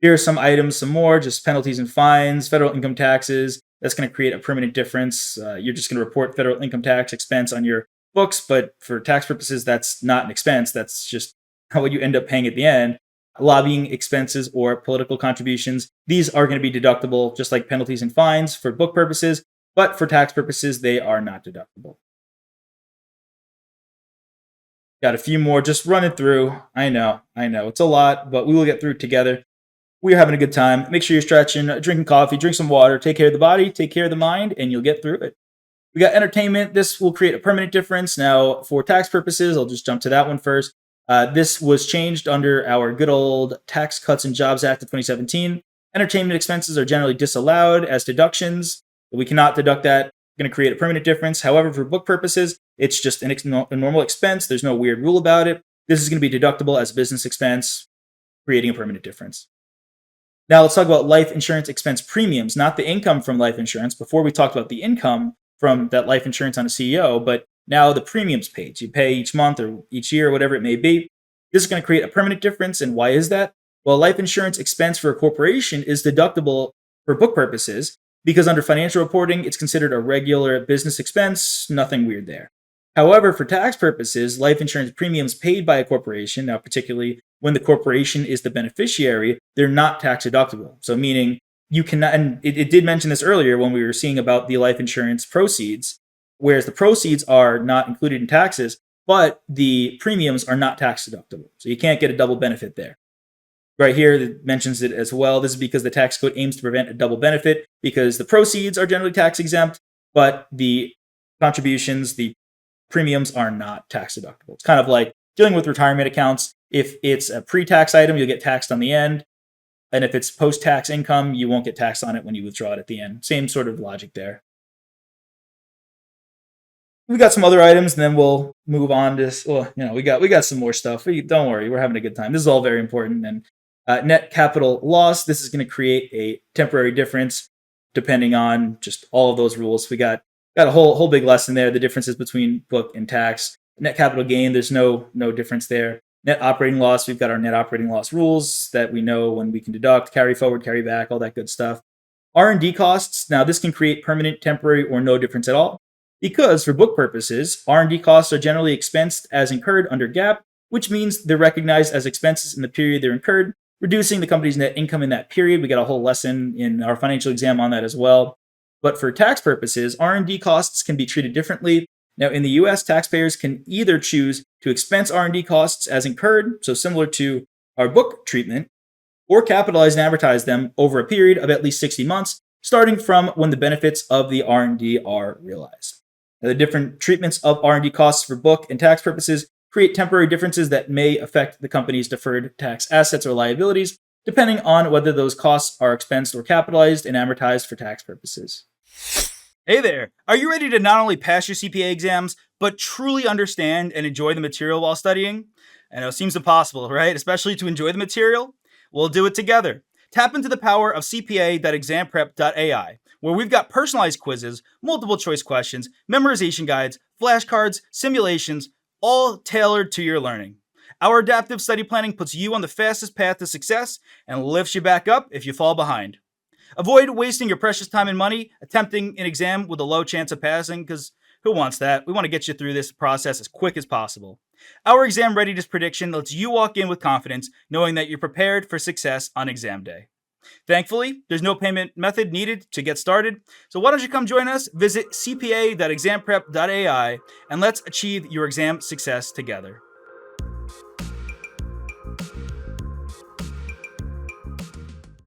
Here are some items, some more, just penalties and fines, federal income taxes. That's going to create a permanent difference. You're just going to report federal income tax expense on your books, but for tax purposes, that's not an expense. That's just what you end up paying at the end. Lobbying expenses or political contributions, these are going to be deductible, just like penalties and fines for book purposes, but for tax purposes, they are not deductible. Got a few more, just running through. I know, it's a lot, but we will get through it together. We're having a good time. Make sure you're stretching, drinking coffee, drink some water, take care of the body, take care of the mind, and you'll get through it. We got entertainment. This will create a permanent difference. Now, for tax purposes, I'll just jump to that one first. This was changed under our good old Tax Cuts and Jobs Act of 2017. Entertainment expenses are generally disallowed as deductions. We cannot deduct that. Going to create a permanent difference. However, for book purposes, it's just a normal expense. There's no weird rule about it. This is going to be deductible as a business expense, creating a permanent difference. Now let's talk about life insurance expense premiums, not the income from life insurance. Before we talked about the income from that life insurance on a CEO, but now the premiums paid. You pay each month or each year, or whatever it may be. This is going to create a permanent difference. And why is that? Well, life insurance expense for a corporation is deductible for book purposes because under financial reporting, it's considered a regular business expense, nothing weird there. However, for tax purposes, life insurance premiums paid by a corporation, now particularly when the corporation is the beneficiary, they're not tax deductible. So meaning you cannot, and it did mention this earlier when we were seeing about the life insurance proceeds, whereas the proceeds are not included in taxes, but the premiums are not tax deductible. So you can't get a double benefit there. Right here, it mentions it as well. This is because the tax code aims to prevent a double benefit because the proceeds are generally tax exempt, but the contributions, the premiums are not tax deductible. It's kind of like dealing with retirement accounts. If it's a pre-tax item, you'll get taxed on the end. And if it's post-tax income, you won't get taxed on it when you withdraw it at the end. Same sort of logic there. We got some other items, and then we'll move on to. Well, we got some more stuff. Don't worry, we're having a good time. This is all very important. And net capital loss. This is going to create a temporary difference, depending on just all of those rules. We got a whole big lesson there. The differences between book and tax. Net capital gain. There's no difference there. Net operating loss. We've got our net operating loss rules that we know when we can deduct, carry forward, carry back, all that good stuff. R&D costs. Now this can create permanent, temporary, or no difference at all. Because for book purposes, R&D costs are generally expensed as incurred under GAAP, which means they're recognized as expenses in the period they're incurred, reducing the company's net income in that period. We got a whole lesson in our financial exam on that as well. But for tax purposes, R&D costs can be treated differently. Now, in the US, taxpayers can either choose to expense R&D costs as incurred, so similar to our book treatment, or capitalize and amortize them over a period of at least 60 months, starting from when the benefits of the R&D are realized. Now, the different treatments of R&D costs for book and tax purposes create temporary differences that may affect the company's deferred tax assets or liabilities, depending on whether those costs are expensed or capitalized and amortized for tax purposes. Hey there! Are you ready to not only pass your CPA exams, but truly understand and enjoy the material while studying? I know it seems impossible, right? Especially to enjoy the material? We'll do it together. Tap into the power of CPA.examprep.ai, where we've got personalized quizzes, multiple choice questions, memorization guides, flashcards, simulations, all tailored to your learning. Our adaptive study planning puts you on the fastest path to success and lifts you back up if you fall behind. Avoid wasting your precious time and money attempting an exam with a low chance of passing, because who wants that? We want to get you through this process as quick as possible. Our exam readiness prediction lets you walk in with confidence, knowing that you're prepared for success on exam day. Thankfully, there's no payment method needed to get started, so why don't you come join us? Visit cpa.examprep.ai and let's achieve your exam success together.